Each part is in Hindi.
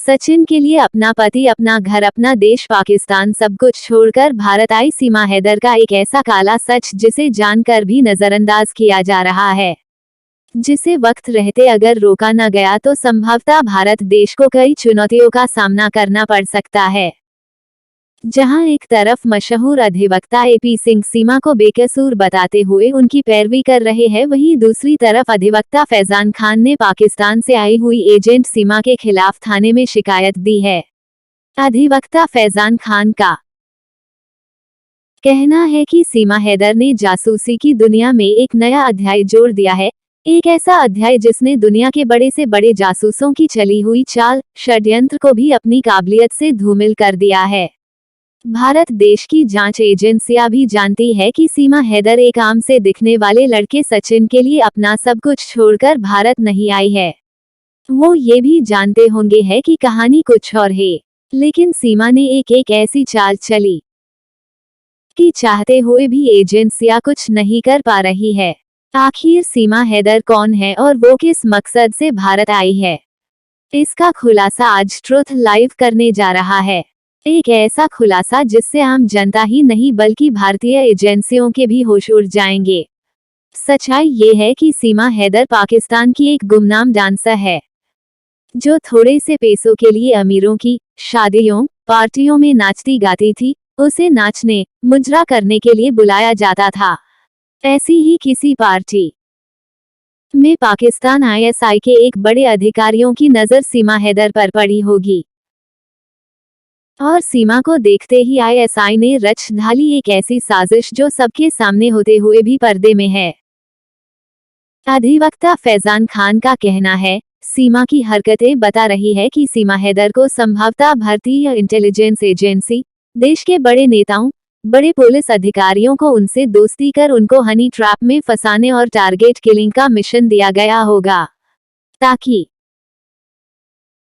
सचिन के लिए अपना पति, अपना घर, अपना देश पाकिस्तान सब कुछ छोड़कर भारत आई सीमा हैदर का एक ऐसा काला सच जिसे जानकर भी नजरअंदाज किया जा रहा है, जिसे वक्त रहते अगर रोका न गया तो संभवतः भारत देश को कई चुनौतियों का सामना करना पड़ सकता है। जहां एक तरफ मशहूर अधिवक्ता एपी सिंह सीमा को बेकसूर बताते हुए उनकी पैरवी कर रहे हैं, वहीं दूसरी तरफ अधिवक्ता फैजान खान ने पाकिस्तान से आई हुई एजेंट सीमा के खिलाफ थाने में शिकायत दी है। अधिवक्ता फैजान खान का कहना है कि सीमा हैदर ने जासूसी की दुनिया में एक नया अध्याय जोड़ दिया है, एक ऐसा अध्याय जिसने दुनिया के बड़े से बड़े जासूसों की चली हुई चाल, षड्यंत्र को भी अपनी काबिलियत से धूमिल कर दिया है। भारत देश की जांच एजेंसियां भी जानती है कि सीमा हैदर एक आम से दिखने वाले लड़के सचिन के लिए अपना सब कुछ छोड़कर भारत नहीं आई है। वो ये भी जानते होंगे है कि कहानी कुछ और है, लेकिन सीमा ने एक ऐसी चाल चली कि चाहते हुए भी एजेंसियां कुछ नहीं कर पा रही है। आखिर सीमा हैदर कौन है और वो किस मकसद से भारत आई है, इसका खुलासा आज ट्रुथ लाइव करने जा रहा है। एक ऐसा खुलासा जिससे आम जनता ही नहीं बल्कि भारतीय एजेंसियों के भी होश उड़ जाएंगे। सच्चाई ये है कि सीमा हैदर पाकिस्तान की एक गुमनाम डांसर है, जो थोड़े से पैसों के लिए अमीरों की शादियों, पार्टियों में नाचती गाती थी। उसे नाचने, मुजरा करने के लिए बुलाया जाता था। ऐसी ही किसी पार्टी में पाकिस्तान आईएसआई के एक बड़े अधिकारियों की नजर सीमा हैदर पर पड़ी होगी और सीमा को देखते ही आईएसआई ने रच ढाली एक ऐसी साजिश जो सबके सामने होते हुए भी पर्दे में है। अधिवक्ता फैजान खान का कहना है, सीमा की हरकतें बता रही है कि सीमा हैदर को संभवतः भारतीय इंटेलिजेंस एजेंसी, देश के बड़े नेताओं, बड़े पुलिस अधिकारियों को उनसे दोस्ती कर उनको हनी ट्रैप में फंसाने और टारगेट किलिंग का मिशन दिया गया होगा, ताकि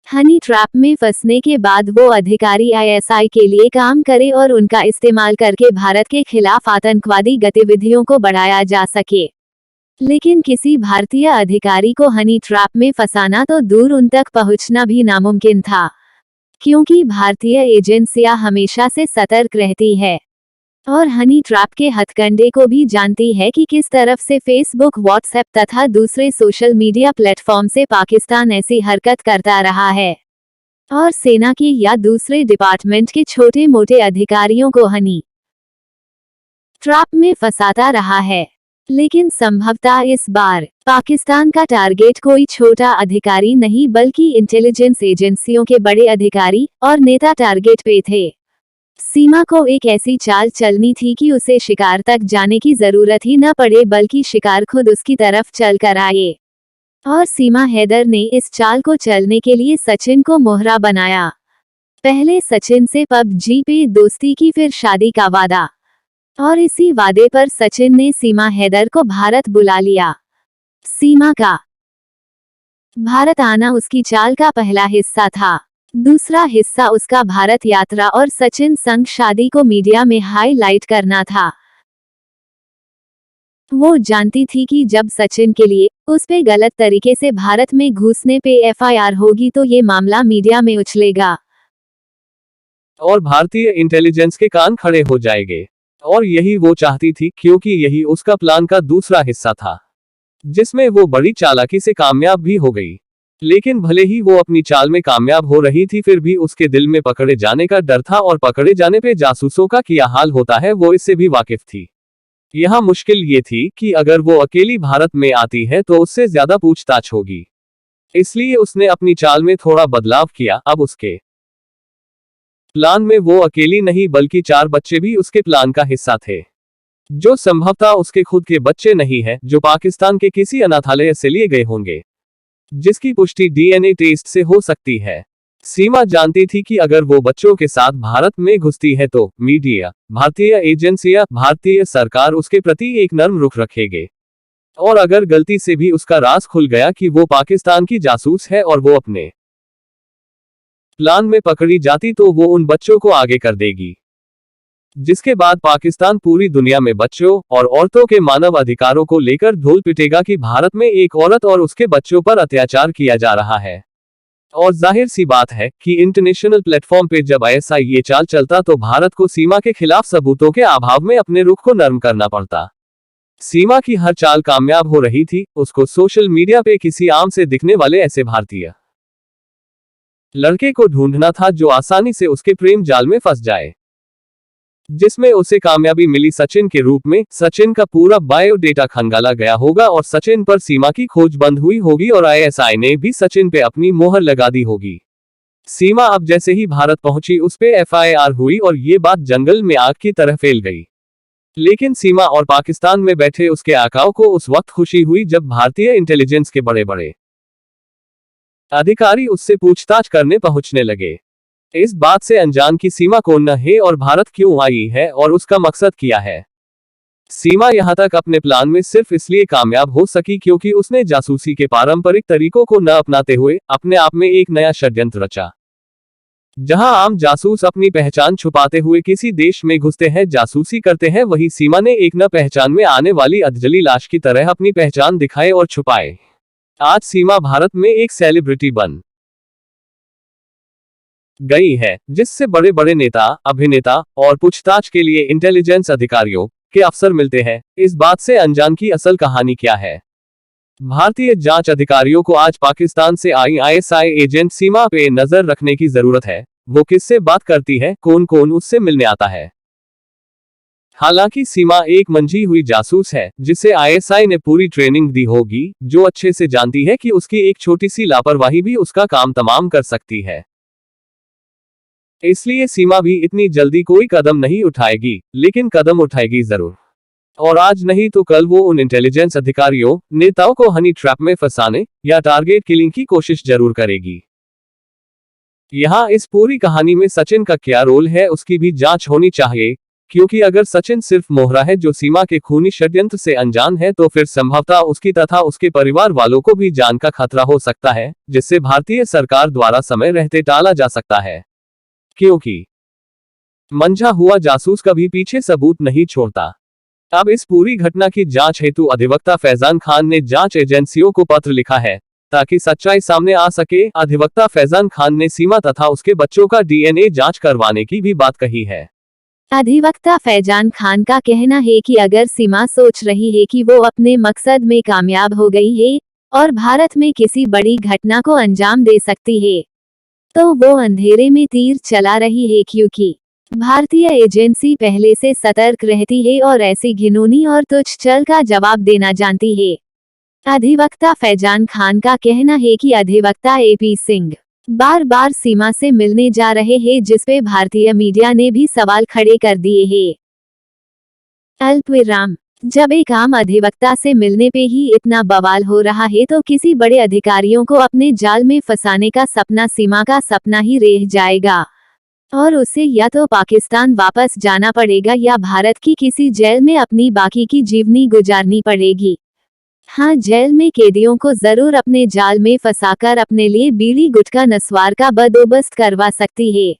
हनी ट्रैप में फंसने के बाद वो अधिकारी आईएसआई के लिए काम करे और उनका इस्तेमाल करके भारत के खिलाफ आतंकवादी गतिविधियों को बढ़ाया जा सके। लेकिन किसी भारतीय अधिकारी को हनी ट्रैप में फंसाना तो दूर, उन तक पहुंचना भी नामुमकिन था, क्योंकि भारतीय एजेंसियां हमेशा से सतर्क रहती है और हनी ट्रैप के हथकंडे को भी जानती है कि किस तरफ से फेसबुक, व्हाट्सएप तथा दूसरे सोशल मीडिया प्लेटफॉर्म से पाकिस्तान ऐसी हरकत करता रहा है और सेना के या दूसरे डिपार्टमेंट के छोटे मोटे अधिकारियों को हनी ट्रैप में फंसाता रहा है। लेकिन संभवतः इस बार पाकिस्तान का टारगेट कोई छोटा अधिकारी नहीं बल्कि इंटेलिजेंस एजेंसियों के बड़े अधिकारी और नेता टारगेट पे थे। सीमा को एक ऐसी चाल चलनी थी कि उसे शिकार तक जाने की जरूरत ही न पड़े बल्कि शिकार खुद उसकी तरफ चल कर आए। और सीमा हैदर ने इस चाल को चलने के लिए सचिन को मोहरा बनाया। पहले सचिन से पबजी पे दोस्ती की, फिर शादी का वादा, और इसी वादे पर सचिन ने सीमा हैदर को भारत बुला लिया। सीमा का भारत आना उसकी चाल का पहला हिस्सा था। दूसरा हिस्सा उसका भारत यात्रा और सचिन संग शादी को मीडिया में हाईलाइट करना था। वो जानती थी कि जब सचिन के लिए उस पे गलत तरीके से भारत में घुसने पे एफआईआर होगी तो ये मामला मीडिया में उछलेगा और भारतीय इंटेलिजेंस के कान खड़े हो जाएंगे। और यही वो चाहती थी, क्योंकि यही उसका प्लान का दूसरा हिस्सा था, जिसमें वो बड़ी चालाकी से कामयाब भी हो गई। लेकिन भले ही वो अपनी चाल में कामयाब हो रही थी, फिर भी उसके दिल में पकड़े जाने का डर था और पकड़े जाने पे जासूसों का क्या हाल होता है वो इससे भी वाकिफ थी। यहाँ मुश्किल ये थी कि अगर वो अकेली भारत में आती है तो उससे ज्यादा पूछताछ होगी, इसलिए उसने अपनी चाल में थोड़ा बदलाव किया। अब उसके प्लान में वो अकेली नहीं बल्कि 4 बच्चे भी उसके प्लान का हिस्सा थे, जो संभवतः उसके खुद के बच्चे नहीं है, जो पाकिस्तान के किसी अनाथालय से लिए गए होंगे, जिसकी पुष्टि डीएनए टेस्ट से हो सकती है। सीमा जानती थी कि अगर वो बच्चों के साथ भारत में घुसती है तो मीडिया, भारतीय एजेंसियां, भारतीय सरकार उसके प्रति एक नर्म रुख रखेंगे, और अगर गलती से भी उसका राज खुल गया कि वो पाकिस्तान की जासूस है और वो अपने प्लान में पकड़ी जाती तो वो उन बच्चों को आगे कर देगी, जिसके बाद पाकिस्तान पूरी दुनिया में बच्चों और औरतों के मानव अधिकारों को लेकर ढोल पिटेगा कि भारत में एक औरत और उसके बच्चों पर अत्याचार किया जा रहा है। और जाहिर सी बात है कि इंटरनेशनल प्लेटफॉर्म पे जब ऐसा ये चाल चलता तो भारत को सीमा के खिलाफ सबूतों के अभाव में अपने रुख को नरम करना पड़ता। सीमा की हर चाल कामयाब हो रही थी, उसको सोशल मीडिया पे किसी आम से दिखने वाले ऐसे भारतीय लड़के को ढूंढना था जो आसानी से उसके प्रेम जाल में फंस जाए, जिसमें उसे कामयाबी मिली सचिन के रूप में। सचिन का पूरा बायोडेटा खंगाला गया होगा और सचिन पर सीमा की खोज बंद हुई होगी और आईएसआई ने भी सचिन पे अपनी मोहर लगा दी होगी। सीमा अब जैसे ही भारत पहुंची उस पे एफआईआर हुई और ये बात जंगल में आग की तरह फैल गई। लेकिन सीमा और पाकिस्तान में बैठे उसके आकाओं को उस वक्त खुशी हुई जब भारतीय इंटेलिजेंस के बड़े बड़े अधिकारी उससे पूछताछ करने पहुंचने लगे। इस बात से अनजान की सीमा कौन है और भारत क्यों आई है और उसका मकसद क्या है। सीमा यहां तक अपने प्लान में सिर्फ इसलिए कामयाब हो सकी क्योंकि उसने जासूसी के पारंपरिक तरीकों को न अपनाते हुए अपने आप में एक नया षड्यंत्र रचा। जहां आम जासूस अपनी पहचान छुपाते हुए किसी देश में घुसते हैं, जासूसी करते हैं, वही सीमा ने एक न पहचान में आने वाली अधजली लाश की तरह अपनी पहचान दिखाए और छुपाए। आज सीमा भारत में एक सेलिब्रिटी बन गई है, जिससे बड़े बड़े नेता, अभिनेता और पूछताछ के लिए इंटेलिजेंस अधिकारियों के अफसर मिलते हैं। इस बात से अनजान की असल कहानी क्या है। भारतीय जांच अधिकारियों को आज पाकिस्तान से आई आईएसआई एजेंट सीमा पे नजर रखने की जरूरत है। वो किससे बात करती है, कौन कौन उससे मिलने आता है। हालांकि सीमा एक मंझी हुई जासूस है जिसे आईएसआई ने पूरी ट्रेनिंग दी होगी, जो अच्छे से जानती है कि उसकी एक छोटी सी लापरवाही भी उसका काम तमाम कर सकती है। इसलिए सीमा भी इतनी जल्दी कोई कदम नहीं उठाएगी, लेकिन कदम उठाएगी जरूर। और आज नहीं तो कल वो उन इंटेलिजेंस अधिकारियों, नेताओं को हनी ट्रैप में फंसाने या टारगेट किलिंग की कोशिश जरूर करेगी। यहाँ इस पूरी कहानी में सचिन का क्या रोल है उसकी भी जांच होनी चाहिए, क्योंकि अगर सचिन सिर्फ मोहरा है जो सीमा के खूनी षड्यंत्र से अनजान है तो फिर संभवतः उसकी तथा उसके परिवार वालों को भी जान का खतरा हो सकता है, जिससे भारतीय सरकार द्वारा समय रहते टाला जा सकता है। क्योंकि मंझा हुआ जासूस कभी पीछे सबूत नहीं छोड़ता। अब इस पूरी घटना की जांच हेतु अधिवक्ता फैजान खान ने जांच एजेंसियों को पत्र लिखा है ताकि सच्चाई सामने आ सके। अधिवक्ता फैजान खान ने सीमा तथा उसके बच्चों का डीएनए जांच करवाने की भी बात कही है। अधिवक्ता फैजान खान का कहना है कि अगर सीमा सोच रही है कि वो अपने मकसद में कामयाब हो गई है और भारत में किसी बड़ी घटना को अंजाम दे सकती है, तो वो अंधेरे में तीर चला रही है, क्योंकि भारतीय एजेंसी पहले से सतर्क रहती है और ऐसी घिनौनी और तुच्छ छल का जवाब देना जानती है। अधिवक्ता फैजान खान का कहना है कि अधिवक्ता एपी सिंह बार बार सीमा से मिलने जा रहे हैं, जिसपे भारतीय मीडिया ने भी सवाल खड़े कर दिए हैं। अल्पविराम। जब एक आम अधिवक्ता से मिलने पे ही इतना बवाल हो रहा है तो किसी बड़े अधिकारियों को अपने जाल में फंसाने का सपना सीमा का सपना ही रह जाएगा और उसे या तो पाकिस्तान वापस जाना पड़ेगा या भारत की किसी जेल में अपनी बाकी की जीवनी गुजारनी पड़ेगी। हाँ, जेल में कैदियों को जरूर अपने जाल में फंसाकर अपने लिए बीड़ी गुटखा नस्वार का बंदोबस्त करवा सकती है।